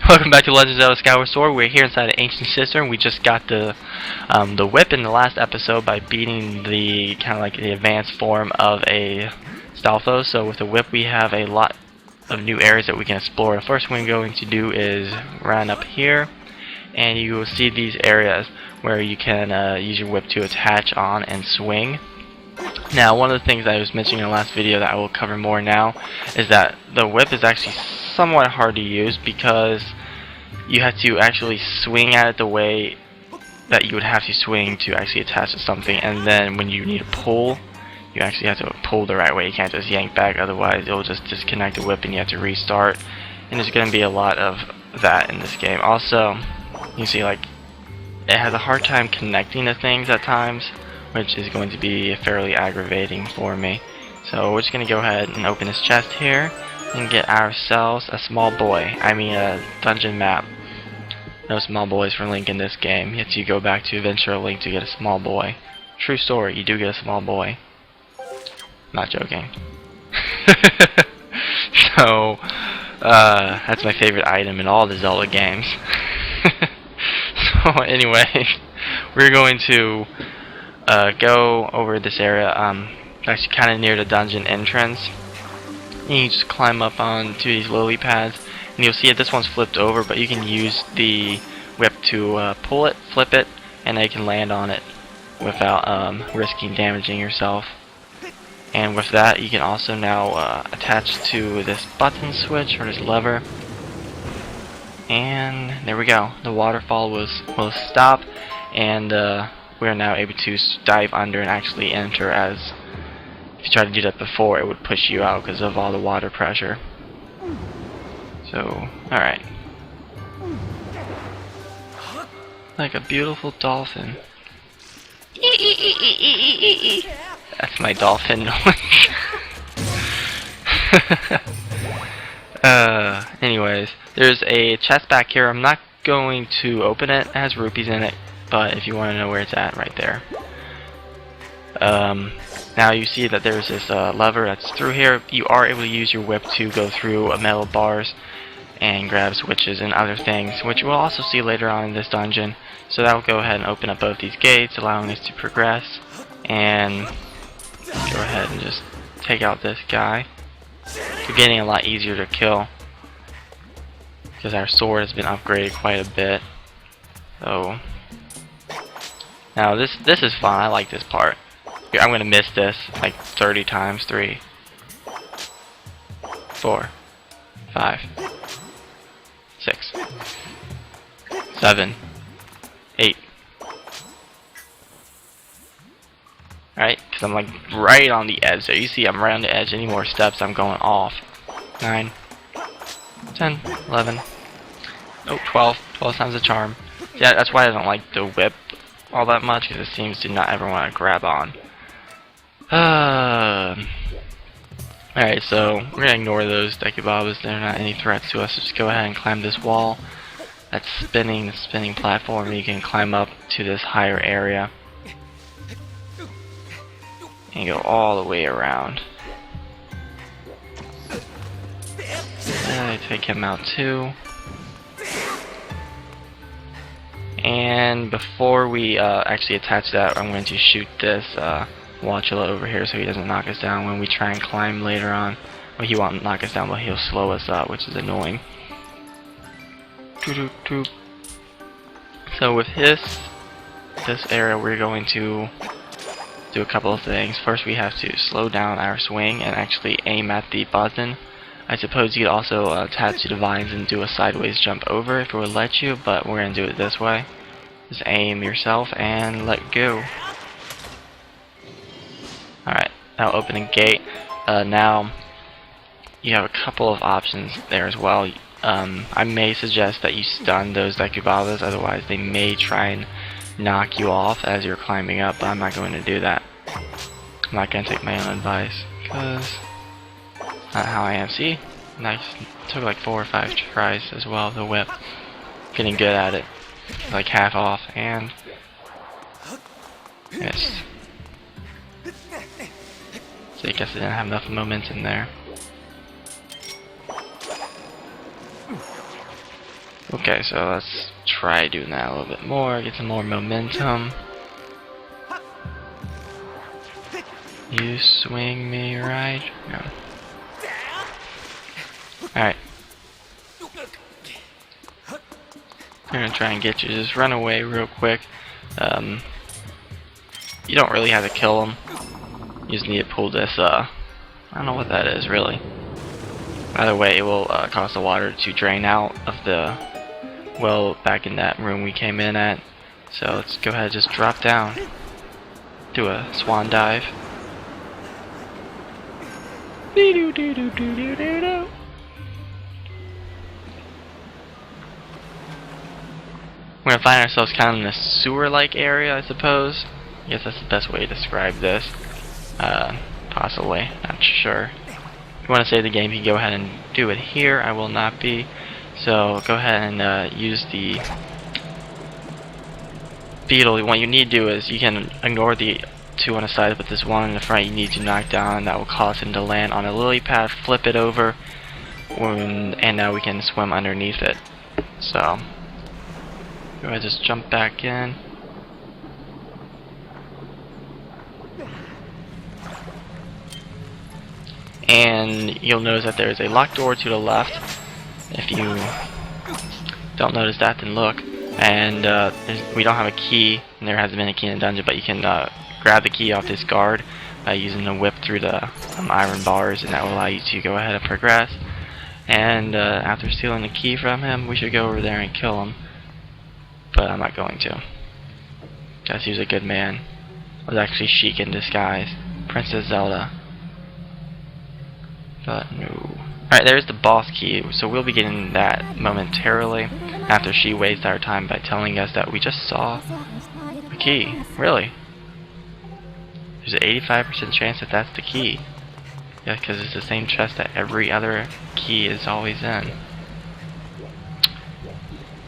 Welcome back to Legends of Skyward Sword. We're here inside of Ancient Cistern. We just got the whip in the last episode by beating the kind of like the advanced form of a Stalfo. So with the whip, we have a lot of new areas that we can explore. The first thing we're going to do is run up here, and you will see these areas where you can use your whip to attach on and swing. Now, one of the things I was mentioning in the last video that I will cover more now is that the whip is actually somewhat hard to use because you have to actually swing at it the way that you would have to swing to actually attach to something, and then when you need to pull, you actually have to pull the right way. You can't just yank back, otherwise it'll just disconnect the whip and you have to restart, and there's going to be a lot of that in this game. Also, you see like it has a hard time connecting to things at times, which is going to be fairly aggravating for me. So we're just going to go ahead and open this chest here and get ourselves a small boy. I mean a dungeon map. No small boys for Link in this game. You have to go back to Adventure Link to get a small boy. True story, you do get a small boy. Not joking. So, that's my favorite item in all the Zelda games. So anyway, we're going to go over this area, actually kind of near the dungeon entrance. And you just climb up onto these lily pads, and you'll see that this one's flipped over, but you can use the whip to pull it, flip it, and then you can land on it without risking damaging yourself. And with that, you can also now attach to this button switch or this lever, and there we go. The waterfall will stop, and we are now able to dive under and actually enter. As if you tried to do that before, it would push you out because of all the water pressure. So, alright. Like a beautiful dolphin. That's my dolphin noise. Anyways, there's a chest back here. I'm not going to open it. It has rupees in it, but if you want to know where it's at, right there. Now you see that there's this lever that's through here. You are able to use your whip to go through metal bars and grab switches and other things, which we'll also see later on in this dungeon. So that will go ahead and open up both these gates, allowing us to progress and go ahead and just take out this guy. It's getting a lot easier to kill because our sword has been upgraded quite a bit. So now this is fun. I like this part. Here, I'm gonna miss this like 30 times. 3, 4, 5, 6, 7, 8. Alright, because I'm like right on the edge. So you see I'm right on the edge. Any more steps, I'm going off. 9, 10, 11, oh, 12. 12 times the charm. Yeah, that's why I don't like the whip all that much, because it seems to not ever want to grab on. Alright, so we're going to ignore those Dekubabas. They're not any threats to us. So just go ahead and climb this wall that's spinning, the spinning platform. You can climb up to this higher area and go all the way around. I take him out too. And before we actually attach that, I'm going to shoot this Watchula over here so he doesn't knock us down when we try and climb later on. Well, he won't knock us down, but he'll slow us up, which is annoying. So with this area, we're going to do a couple of things. First, we have to slow down our swing and actually aim at the button. I suppose you could also attach to the vines and do a sideways jump over if it would let you, but we're going to do it this way. Just aim yourself and let go. Alright, now open the gate. Now, you have a couple of options there as well. I may suggest that you stun those Dekubabas, otherwise they may try and knock you off as you're climbing up, but I'm not going to do that. I'm not going to take my own advice, because not how I am. See? And I took like 4 or 5 tries as well, the whip. Getting good at it. Like half off, and missed. So I guess I didn't have enough momentum there. Okay, so let's try doing that a little bit more, get some more momentum. You swing me right. No. Alright. I'm gonna try and get you. Just run away real quick. You don't really have to kill him. You just need to pull this, I don't know what that is, really. By the way, it will cause the water to drain out of the well back in that room we came in at. So let's go ahead and just drop down. Do a swan dive. We're gonna find ourselves kind of in a sewer-like area, I suppose. I guess that's the best way to describe this. Possibly, not sure. If you want to save the game, you can go ahead and do it here. I will not be. So go ahead and use the beetle. What you need to do is you can ignore the two on the side, but this one in the front you need to knock down. That will cause him to land on a lily pad, flip it over, and now we can swim underneath it. So go ahead, just jump back in. And you'll notice that there is a locked door to the left. If you don't notice that, then look. And we don't have a key, and there hasn't been a key in the dungeon, but you can grab the key off this guard by using the whip through the iron bars, and that will allow you to go ahead and progress. And after stealing the key from him, we should go over there and kill him. But I'm not going to, because he was a good man. It was actually Sheik in disguise, Princess Zelda. But no. Alright, there's the boss key, so we'll be getting that momentarily after she wastes our time by telling us that we just saw the key. Really? There's an 85% chance that that's the key. Yeah, because it's the same chest that every other key is always in.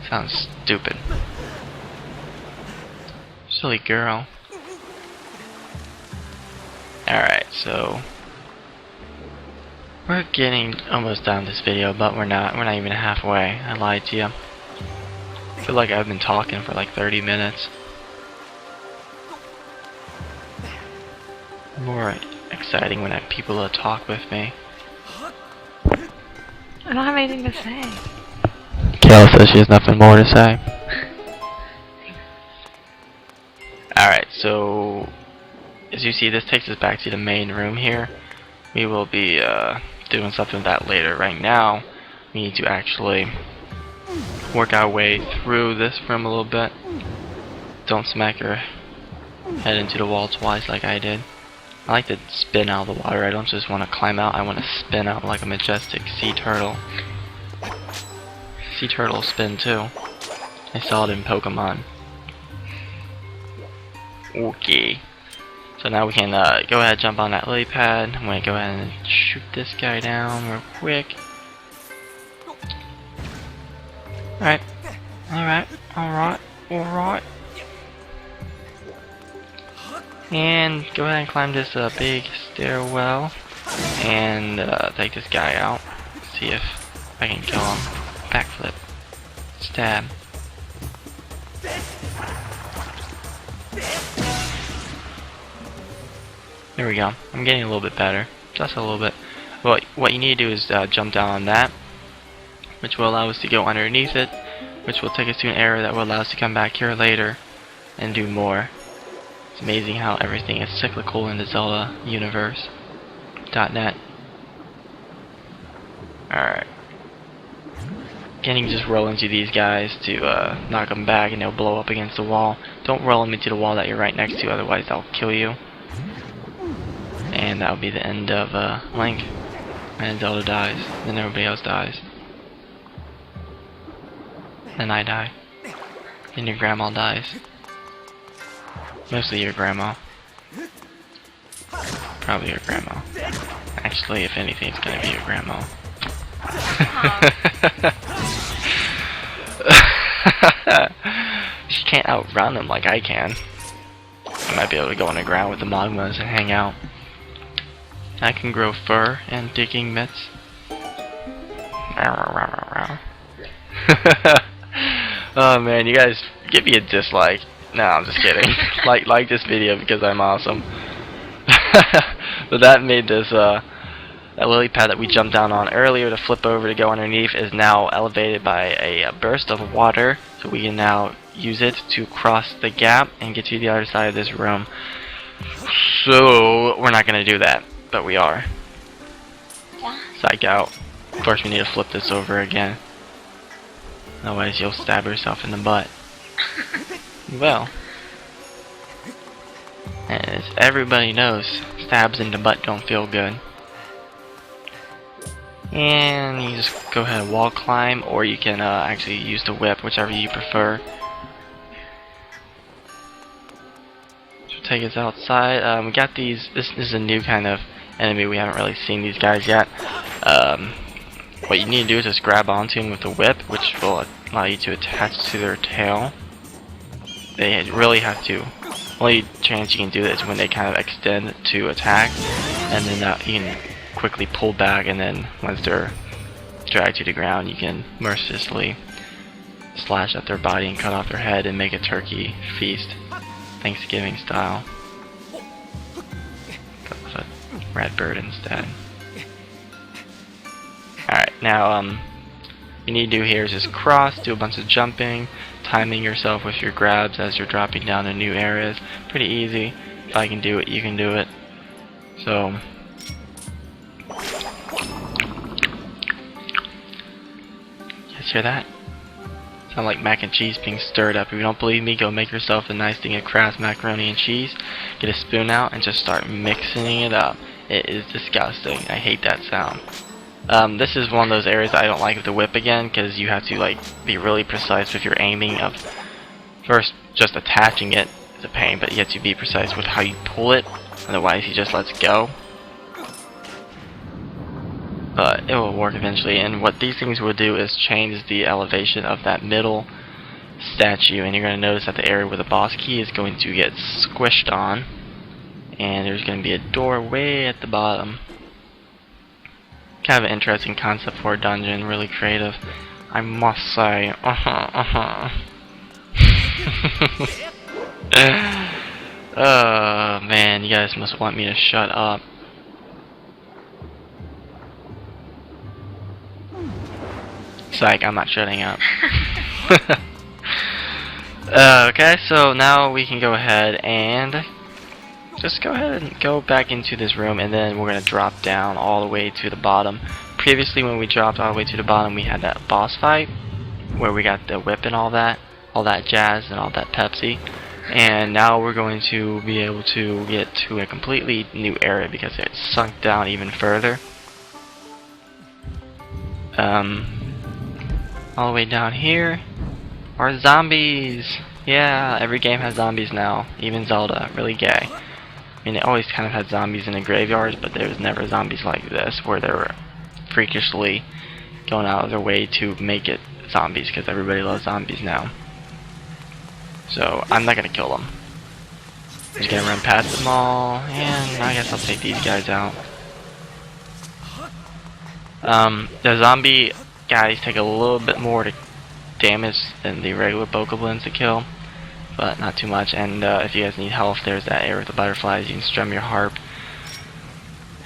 Sounds stupid. Silly girl. Alright, so we're getting almost done this video, but we're not even halfway. I lied to you. I feel like I've been talking for like 30 minutes. More exciting when I have people to talk with me. I don't have anything to say. Kayla says she has nothing more to say. Alright, so as you see, this takes us back to the main room here. We will be doing something with that later. Right now, we need to actually work our way through this room a little bit. Don't smack your head into the wall twice like I did. I like to spin out of the water. I don't just want to climb out. I want to spin out like a majestic sea turtle. Sea turtles spin too. I saw it in Pokemon. Okay. So now we can go ahead and jump on that lily pad. I'm going to go ahead and shoot this guy down real quick. Alright. Alright. Alright. Alright. And go ahead and climb this big stairwell. And take this guy out. See if I can kill him. Backflip. Stab. There we go. I'm getting a little bit better. Just a little bit. Well, what you need to do is jump down on that, which will allow us to go underneath it, which will take us to an area that will allow us to come back here later and do more. It's amazing how everything is cyclical in the Zelda universe. .net. Alright. Again, you can just roll into these guys to knock them back, and they'll blow up against the wall. Don't roll them into the wall that you're right next to, otherwise they'll kill you. And that will be the end of Link. And Zelda dies. Then everybody else dies. Then I die. Then your grandma dies. Mostly your grandma. Probably your grandma. Actually, if anything, it's gonna be your grandma. She can't outrun them like I can. I might be able to go on the ground with the magmas and hang out. I can grow fur and digging mitts. Oh man, you guys give me a dislike. No, I'm just kidding. like this video because I'm awesome. But that made this that lily pad that we jumped down on earlier to flip over to go underneath is now elevated by a burst of water, so we can now use it to cross the gap and get to the other side of this room. So we're not gonna do that, but we are. Psych out. Of course we need to flip this over again. Otherwise you'll stab yourself in the butt. Well, as everybody knows, stabs in the butt don't feel good. And you just go ahead and wall climb, or you can actually use the whip, whichever you prefer. So take us outside. We got these. This is a new kind of enemy. We haven't really seen these guys yet. What you need to do is just grab onto them with the whip, which will allow you to attach to their tail. They really have to. Only chance you can do that is when they kind of extend to attack, and then you can quickly pull back, and then once they're dragged to the ground, you can mercilessly slash at their body and cut off their head and make a turkey feast, Thanksgiving style. Go with a red bird instead. Alright, now you need to do here is just cross, do a bunch of jumping, timing yourself with your grabs as you're dropping down to new areas. Pretty easy. If I can do it, you can do it. So you guys hear that? Sound like mac and cheese being stirred up. If you don't believe me, go make yourself a nice thing of Kraft macaroni and cheese. Get a spoon out and just start mixing it up. It is disgusting. I hate that sound. This is one of those areas I don't like with the whip again, because you have to like be really precise with your aiming of first just attaching it is a pain, but you have to be precise with how you pull it, otherwise he just lets go. But it will work eventually, and what these things will do is change the elevation of that middle statue, and you're going to notice that the area where the boss key is going to get squished on, and there's going to be a door way at the bottom. Kind of an interesting concept for a dungeon, really creative, I must say. Oh man, you guys must want me to shut up. Psych, I'm not shutting up. Okay, so now we can go ahead and just go ahead and go back into this room, and then we're going to drop down all the way to the bottom. Previously, when we dropped all the way to the bottom, we had that boss fight where we got the whip and all that jazz and all that Pepsi. And now we're going to be able to get to a completely new area because it's sunk down even further. All the way down here are zombies. Yeah, every game has zombies now, even Zelda. Really gay. I mean, it always kind of had zombies in the graveyards, but there was never zombies like this, where they were freakishly going out of their way to make it zombies, because everybody loves zombies now. So, I'm not going to kill them. I'm just going to run past them all, and I guess I'll take these guys out. The zombie guys take a little bit more to damage than the regular Bokoblins to kill, but not too much. And if you guys need health, there's that area with the butterflies. You can strum your harp,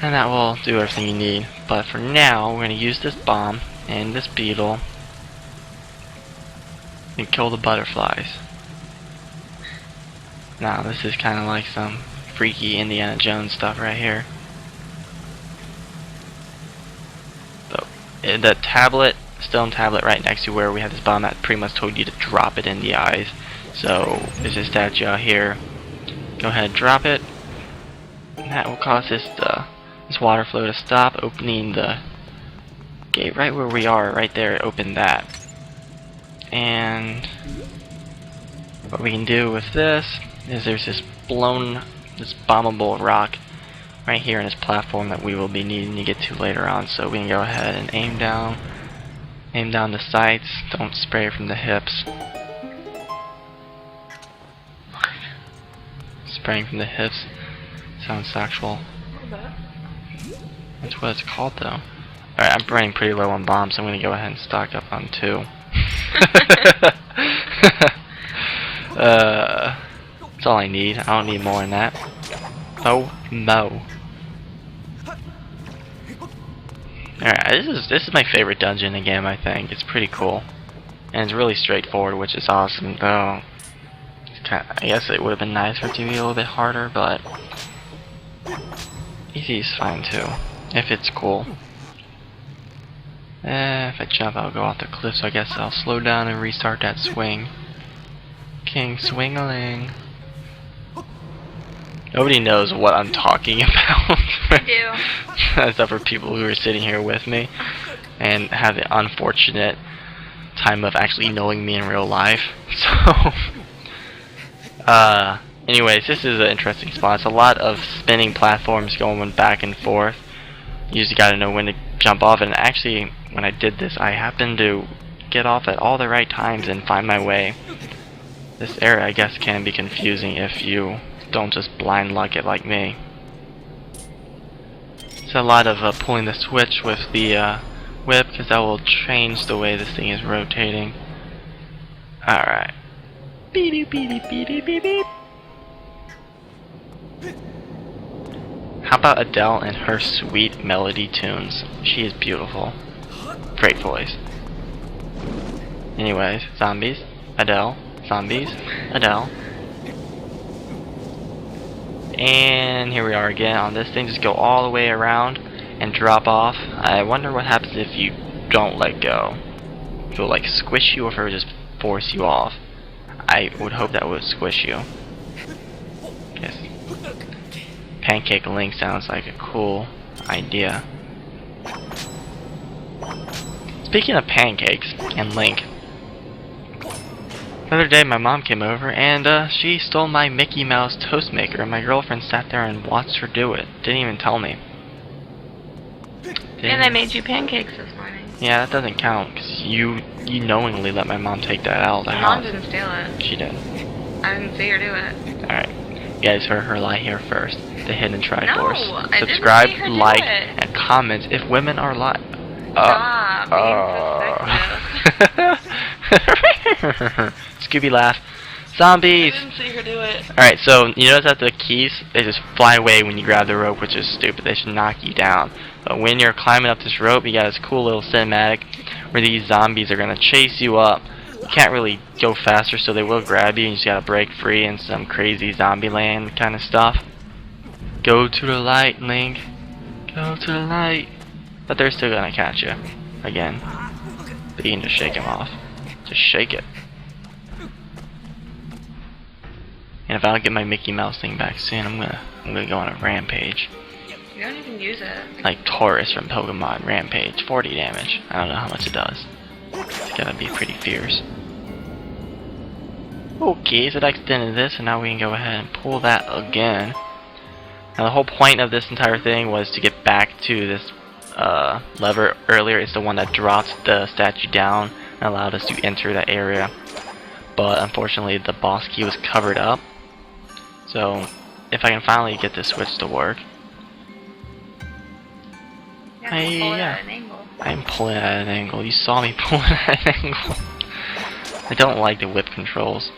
and that will do everything you need. But for now, we're going to use this bomb and this beetle and kill the butterflies. Now, this is kind of like some freaky Indiana Jones stuff right here. So, the tablet, stone tablet right next to where we have this bomb, that pretty much told you to drop it in the eyes. So there's a statue out here. Go ahead and drop it. And that will cause this water flow to stop, opening the gate right where we are, right there. Open that. And what we can do with this is there's this bombable rock right here in this platform that we will be needing to get to later on. So we can go ahead and aim down the sights. Don't spray from the hips. Spraying from the hips sounds sexual. That's what it's called, though. Alright, I'm running pretty low on bombs, so I'm going to go ahead and stock up on 2. That's all I need. I don't need more than that. Oh no. Alright, this is my favorite dungeon in the game, I think. It's pretty cool. And it's really straightforward, which is awesome, though. I guess it would have been nice for it to be a little bit harder, but easy is fine too, if it's cool. If I jump, I'll go off the cliff, so I guess I'll slow down and restart that swing. King swing-a-ling. Nobody knows what I'm talking about. I do. Except for people who are sitting here with me and have the unfortunate time of actually knowing me in real life. So, anyways, this is an interesting spot. It's a lot of spinning platforms going back and forth. You just gotta know when to jump off, and actually, when I did this, I happened to get off at all the right times and find my way. This area, I guess, can be confusing if you don't just blind luck it like me. It's a lot of pulling the switch with the whip, because that will change the way this thing is rotating. Alright. Beep beep beep beep beep beep. How about Adele and her sweet melody tunes? She is beautiful. Great voice. Anyways, zombies, Adele, zombies, Adele. And here we are again on this thing. Just go all the way around and drop off. I wonder what happens if you don't let go. If it will like squish you, or if it will just force you off. I would hope that would squish you. Yes. Pancake Link sounds like a cool idea. Speaking of pancakes and Link, the other day my mom came over and she stole my Mickey Mouse toast maker, and my girlfriend sat there and watched her do it. Didn't even tell me. And I made you pancakes this morning. Yeah, that doesn't count, because you knowingly let my mom take that out of the My house. mom didn't steal it. She did. I didn't see her do it. Alright. You guys heard her lie here first. The Hidden Triforce. No, I didn't Subscribe, see her do like, it. and comment if women are Stop being so sexist. Scooby laugh. Zombies! I didn't see her do it. Alright, so you notice that the keys, they just fly away when you grab the rope, which is stupid. They should knock you down. But when you're climbing up this rope, you got this cool little cinematic where these zombies are going to chase you up. You can't really go faster, so they will grab you, and you just got to break free in some crazy zombie land kind of stuff. Go to the light, Link. Go to the light. But they're still going to catch you. Again. But you can just shake them off. Just shake it. And if I don't get my Mickey Mouse thing back soon, I'm gonna go on a rampage. You don't even use it. Like Taurus from Pokemon Rampage, 40 damage. I don't know how much it does. It's gotta be pretty fierce. Okay, so that extended this, and now we can go ahead and pull that again. Now the whole point of this entire thing was to get back to this lever earlier. It's the one that dropped the statue down and allowed us to enter that area. But unfortunately the boss key was covered up. So if I can finally get this switch to work. I'm pulling it at an angle. You saw me pulling it at an angle. I don't like the whip controls.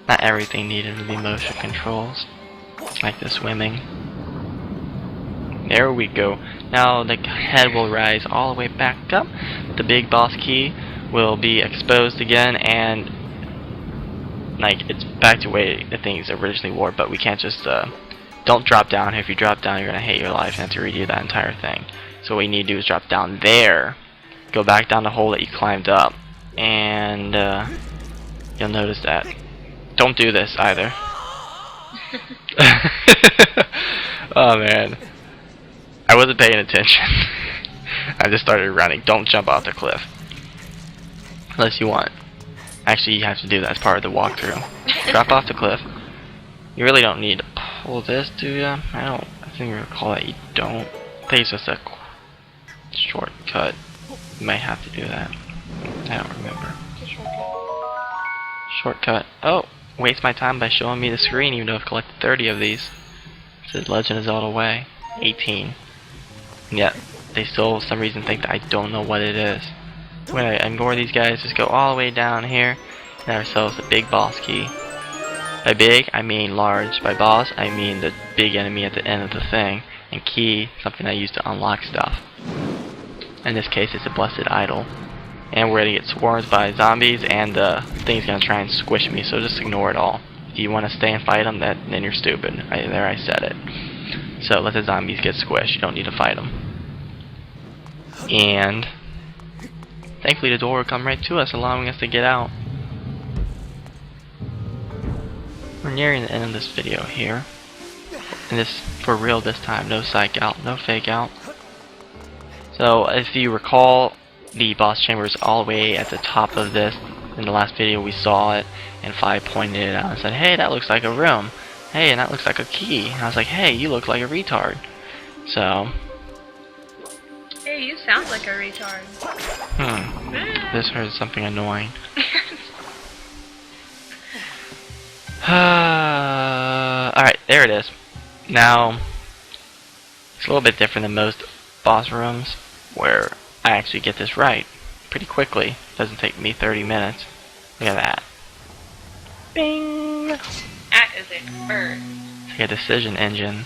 Not everything needed to be motion controls. Like the swimming. There we go. Now the head will rise all the way back up. The big boss key will be exposed again, and like it's back to the way the things originally were. But we can't just don't drop down here. If you drop down, you're gonna hate your life and have to redo that entire thing. So what you need to do is drop down there, go back down the hole that you climbed up, and you'll notice that. Don't do this either. Oh man, I wasn't paying attention. I just started running. Don't jump off the cliff unless you want. Actually, you have to do that as part of the walkthrough. Drop off the cliff. You really don't need to pull this, do you? I think I recall that you don't. I think it's just a shortcut. You might have to do that. I don't remember. Shortcut. Oh, waste my time by showing me the screen, even though I've collected 30 of these. It says Legend of Zelda Way. 18. And yet, they still, for some reason, think that I don't know what it is. We're gonna ignore these guys, just go all the way down here, and have ourselves a big boss key. By big, I mean large. By boss, I mean the big enemy at the end of the thing. And key, something I use to unlock stuff. In this case, it's a blessed idol. And we're gonna get swarmed by zombies, and the thing's gonna try and squish me, so just ignore it all. If you want to stay and fight them, then you're stupid. I said it. So let the zombies get squished. You don't need to fight them. And thankfully the door will come right to us, allowing us to get out. We're nearing the end of this video here. And this, for real this time, no psych out, no fake out. So if you recall, the boss chamber is all the way at the top of this. In the last video we saw it, and Fi pointed it out and said, hey, that looks like a room. Hey, and that looks like a key. And I was like, hey, you look like a retard. So... Hey, you sound like a retard. This heard something annoying. Alright, there it is. Now, it's a little bit different than most boss rooms, where I actually get this right pretty quickly. It doesn't take me 30 minutes. Look at that. Bing! That is a bird. It's like a decision engine.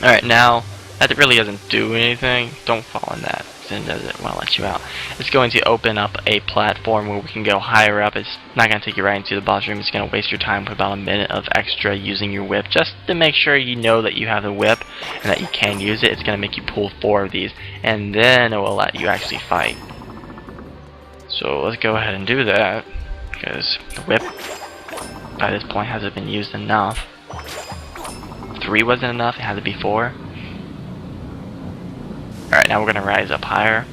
Alright, now, that really doesn't do anything. Don't fall in that. It doesn't want to let you out. It's going to open up a platform where we can go higher up. It's not going to take you right into the boss room. It's going to waste your time for about a minute of extra using your whip, just to make sure you know that you have the whip and that you can use it. It's going to make you pull 4 of these, and then it will let you actually fight. So let's go ahead and do that, because the whip by this point hasn't been used enough. 3 wasn't enough, it had to be 4. Alright, now we're going to rise up higher.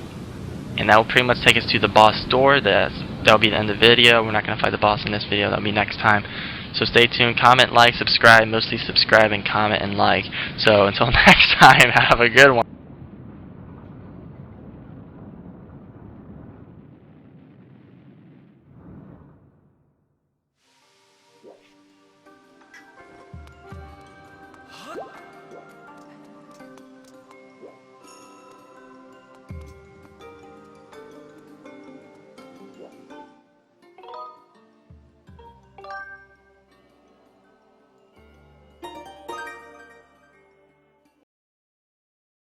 And that will pretty much take us to the boss door. That'll be the end of the video. We're not going to fight the boss in this video. That'll be next time. So stay tuned. Comment, like, subscribe. Mostly subscribe and comment and like. So until next time, have a good one.